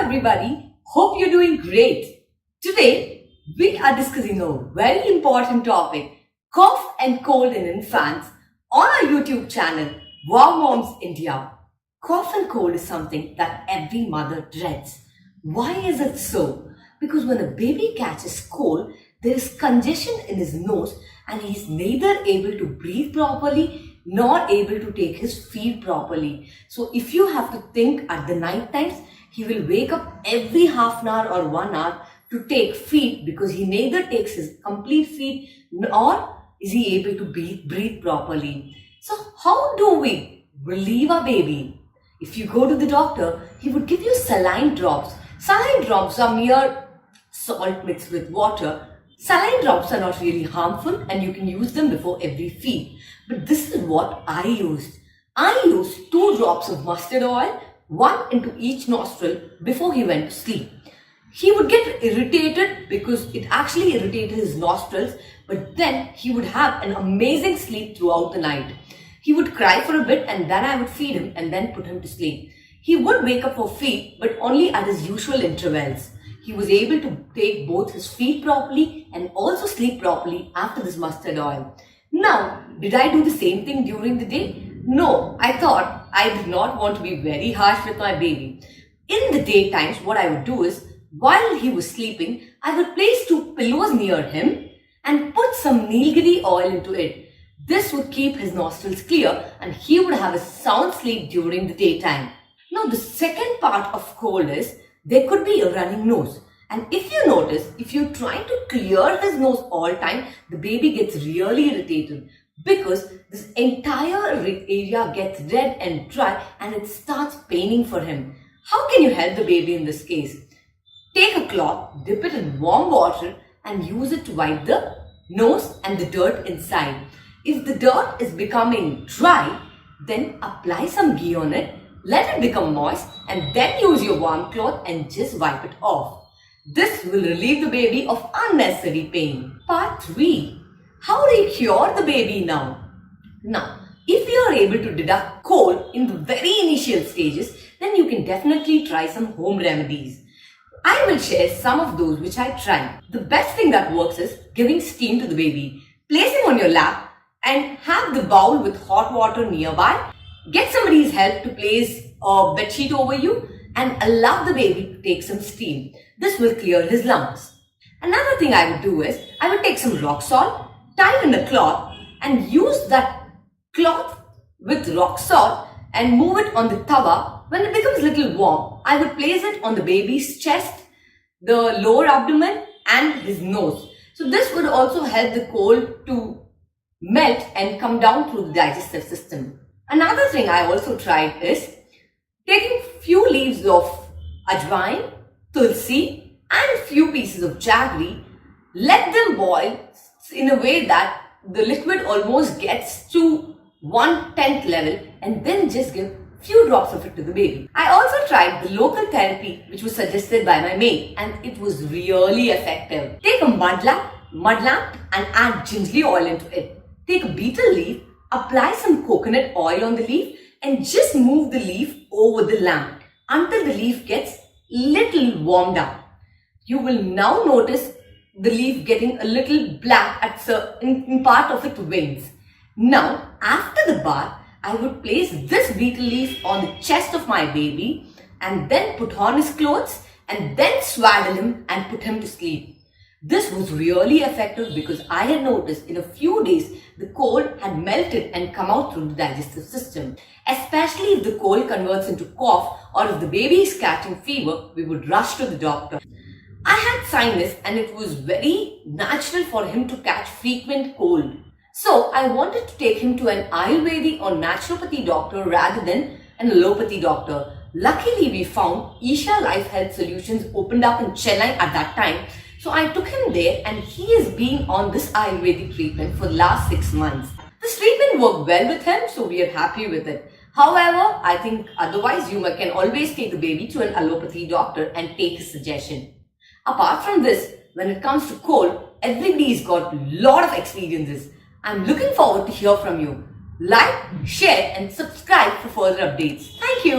everybody. Hope you're doing great. Today, we are discussing a very important topic, cough and cold in infants, on our YouTube channel, Wow Moms India. Cough and cold is something that every mother dreads. Why is it so? Because when a baby catches cold, there is congestion in his nose and he is neither able to breathe properly nor able to take his feed properly. So if you have to think at the night times, he will wake up every half an hour or 1 hour to take feed because he neither takes his complete feed nor is he able to breathe properly. So how do we relieve our baby? If you go to the doctor, he would give you saline drops. Saline drops are mere salt mixed with water. Saline drops are not really harmful and you can use them before every feed. But this is what I used. I used 2 drops of mustard oil, 1 into each nostril before he went to sleep. He would get irritated because it actually irritated his nostrils, but then he would have an amazing sleep throughout the night. He would cry for a bit and then I would feed him and then put him to sleep. He would wake up for feed, but only at his usual intervals. He was able to take both his feed properly and also sleep properly after this mustard oil. Now, did I do the same thing during the day? No, I thought I did not want to be very harsh with my baby. In the daytimes, what I would do is, while he was sleeping, I would place 2 pillows near him and put some Nilgiri oil into it. This would keep his nostrils clear and he would have a sound sleep during the daytime. Now, the second part of cold is, there could be a running nose. And if you notice, if you're trying to clear his nose all time, the baby gets really irritated because this entire area gets red and dry and it starts paining for him. How can you help the baby in this case? Take a cloth, dip it in warm water and use it to wipe the nose and the dirt inside. If the dirt is becoming dry, then apply some ghee on it, let it become moist and then use your warm cloth and just wipe it off. This will relieve the baby of unnecessary pain. Part 3. How do you cure the baby now? Now, if you are able to deduct cold in the very initial stages, then you can definitely try some home remedies. I will share some of those which I tried. The best thing that works is giving steam to the baby. Place him on your lap and have the bowl with hot water nearby. Get somebody's help to place a bedsheet over you and allow the baby to take some steam. This will clear his lungs. Another thing I would do is, I would take some rock salt, tie it in a cloth and use that cloth with rock salt and move it on the tawa. When it becomes a little warm, I would place it on the baby's chest, the lower abdomen and his nose. So this would also help the cold to melt and come down through the digestive system. Another thing I also tried is taking few leaves of ajwain, tulsi and few pieces of jaggery, let them boil in a way that the liquid almost gets to 1/10 level and then just give few drops of it to the baby. I also tried the local therapy which was suggested by my maid and it was really effective. Take a mud lamp and add gingerly oil into it. Take a betel leaf, apply some coconut oil on the leaf and just move the leaf over the lamp until the leaf gets little warmed up. You will now notice the leaf getting a little black in part of its veins. Now, after the bath, I would place this betel leaf on the chest of my baby and then put on his clothes and then swaddle him and put him to sleep. This was really effective because I had noticed in a few days the cold had melted and come out through the digestive system. Especially if the cold converts into cough or if the baby is catching fever, we would rush to the doctor. I had sinus and it was very natural for him to catch frequent cold. So I wanted to take him to an Ayurvedic or naturopathy doctor rather than an allopathy doctor. Luckily, we found Isha Life Health Solutions opened up in Chennai at that time. So I took him there and he has been on this Ayurvedic treatment for the last 6 months. This treatment worked well with him, so we are happy with it. However, I think otherwise you can always take the baby to an allopathy doctor and take his suggestion. Apart from this, when it comes to cold, everybody's got a lot of experiences. I'm looking forward to hear from you. Like, share and subscribe for further updates. Thank you.